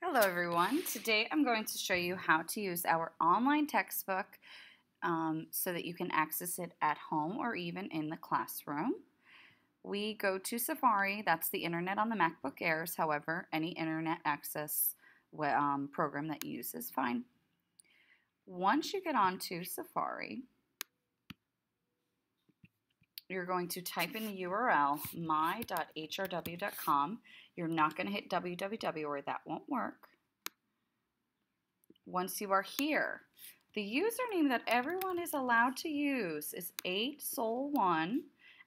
Hello everyone. Today I'm going to show you how to use our online textbook so that you can access it at home or even in the classroom. We go to Safari, that's the internet on the MacBook Airs. However, any internet access program that you use is fine. Once you get onto Safari, you're going to type in the URL my.hrw.com. You're not going to hit www or that won't work. Once you are here, the username that everyone is allowed to use is 8sol1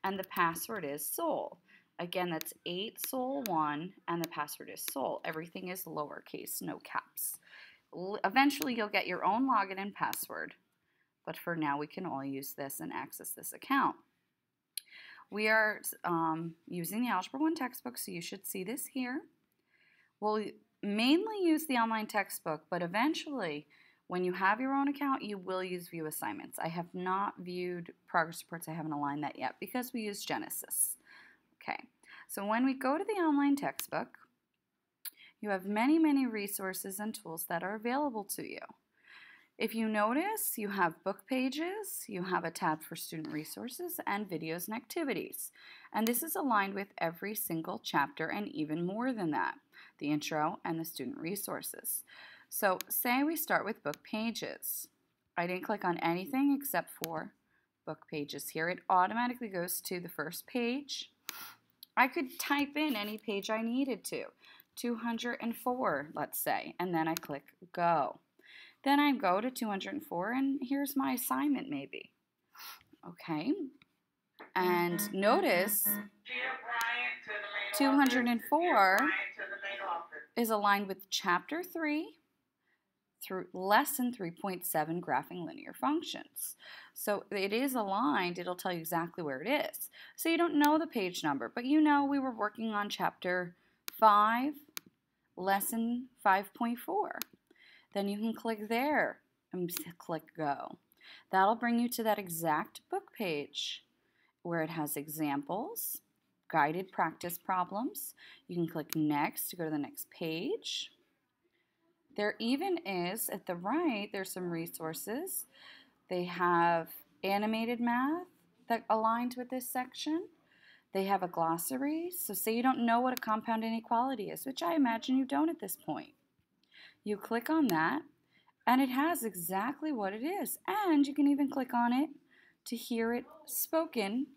and the password is sol. Again, that's 8sol1 and the password is sol. Everything is lowercase, no caps. Eventually you'll get your own login and password, but for now we can all use this and access this account. We are using the Algebra 1 textbook, so you should see this here. We'll mainly use the online textbook, but eventually, when you have your own account, you will use View Assignments. I have not viewed progress reports. I haven't aligned that yet because we use Genesis. Okay, so when we go to the online textbook, you have many resources and tools that are available to you. If you notice, you have book pages, you have a tab for student resources and videos and activities. And this is aligned with every single chapter and even more than that, the intro and the student resources. So say we start with book pages. I didn't click on anything except for book pages here. It automatically goes to the first page. I could type in any page I needed to, 204, let's say, and then I click go. Then I go to 204 and here's my assignment maybe. Okay, and notice 204 is aligned with chapter 3 through lesson 3.7 graphing linear functions. So it is aligned, it'll tell you exactly where it is. So you don't know the page number, but you know we were working on chapter 5, lesson 5.4. Then you can click there and click go. That'll bring you to that exact book page where it has examples, guided practice problems. You can click next to go to the next page. There even is, at the right, there's some resources. They have animated math that aligns with this section. They have a glossary. So say you don't know what a compound inequality is, which I imagine you don't at this point. You click on that, and it has exactly what it is. And you can even click on it to hear it spoken,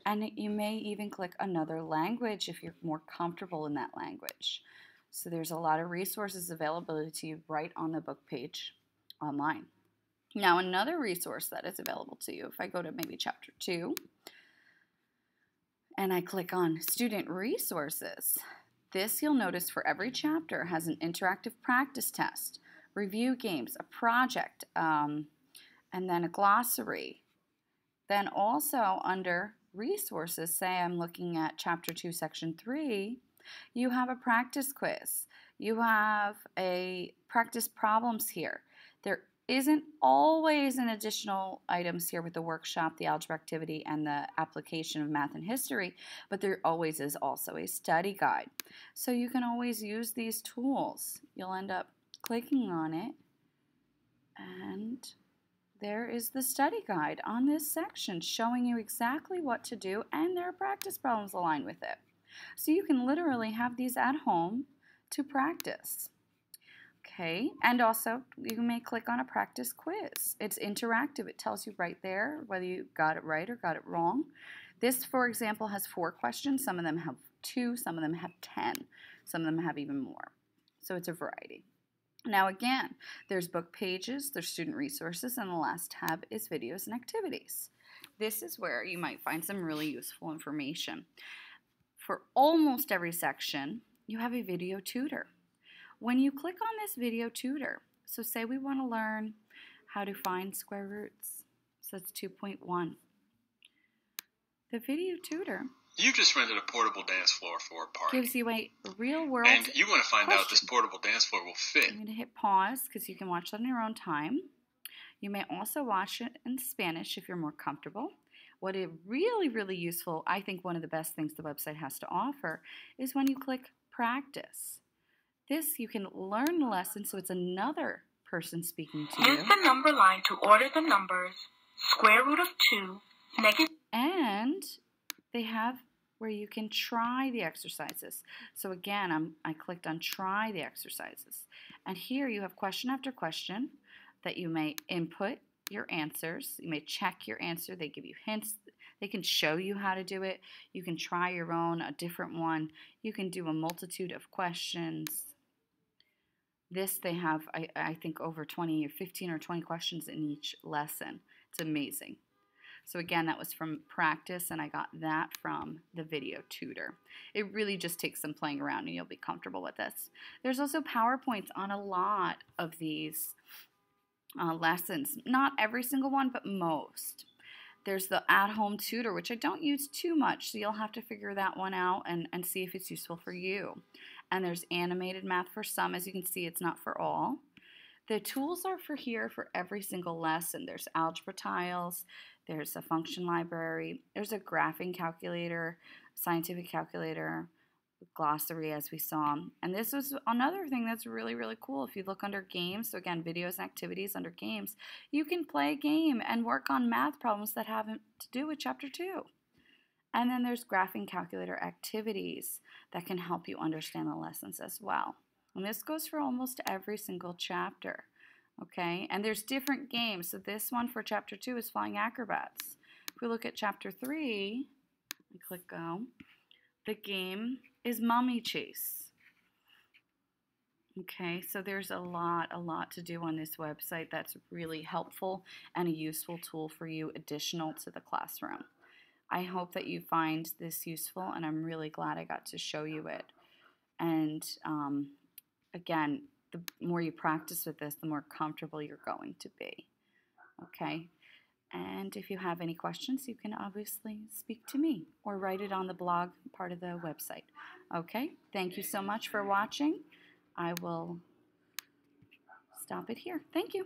and you may even click another language if you're more comfortable in that language. So there's a lot of resources available to you right on the book page online. Now another resource that is available to you, if I go to maybe chapter 2, and I click on student resources, this, you'll notice, for every chapter has an interactive practice test, review games, a project, and then a glossary. Then also under resources, say I'm looking at chapter 2, section 3, you have a practice quiz. You have a practice problems here. There isn't always an additional items here with the workshop, the algebra activity, and the application of math and history, but there always is also a study guide. So you can always use these tools. You'll end up clicking on it, and there is the study guide on this section showing you exactly what to do, and there are practice problems aligned with it. So you can literally have these at home to practice. Okay, and also you may click on a practice quiz. It's interactive. It tells you right there whether you got it right or got it wrong. This, for example, has 4 questions. Some of them have 2, some of them have 10, some of them have even more. So it's a variety. Now again, there's book pages, there's student resources, and the last tab is videos and activities. This is where you might find some really useful information. For almost every section, you have a video tutor. When you click on this video tutor, so say we want to learn how to find square roots, so that's 2.1. The video tutor You just rented a portable dance floor for a party. gives you a real world And you want to find out if this question. portable dance floor will fit. I'm going to hit pause because you can watch that on your own time. You may also watch it in Spanish if you're more comfortable. What is really useful, I think one of the best things the website has to offer, is when you click practice. This, you can learn the lesson, so it's another person speaking to you. Use the number line to order the numbers, square root of 2, negative. And they have where you can try the exercises. So again, I clicked on try the exercises. And here you have question after question that you may input your answers. You may check your answer. They give you hints. They can show you how to do it. You can try your own, a different one. You can do a multitude of questions. This, they have, I think, over 20 or 15 or 20 questions in each lesson. It's amazing. So again, that was from practice, and I got that from the video tutor. It really just takes some playing around, and you'll be comfortable with this. There's also PowerPoints on a lot of these lessons. Not every single one, but most. There's the at-home tutor, which I don't use too much, so you'll have to figure that one out and see if it's useful for you. And there's animated math for some. As you can see, it's not for all. The tools are for here for every single lesson. There's algebra tiles, there's a function library, there's a graphing calculator, scientific calculator, glossary as we saw. And this was another thing that's really, really cool. If you look under games, so again, videos and activities under games, you can play a game and work on math problems that have to do with chapter 2. And then there's graphing calculator activities that can help you understand the lessons as well. And this goes for almost every single chapter, okay? And there's different games. So this one for chapter 2 is Flying Acrobats. If we look at chapter 3, I click go, the game is Mummy Chase. Okay, so there's a lot to do on this website that's really helpful and a useful tool for you additional to the classroom. I hope that you find this useful, and I'm really glad I got to show you it. And again, the more you practice with this, the more comfortable you're going to be. Okay? And if you have any questions, you can obviously speak to me or write it on the blog part of the website. Okay? Thank you so much for watching. I will stop it here. Thank you.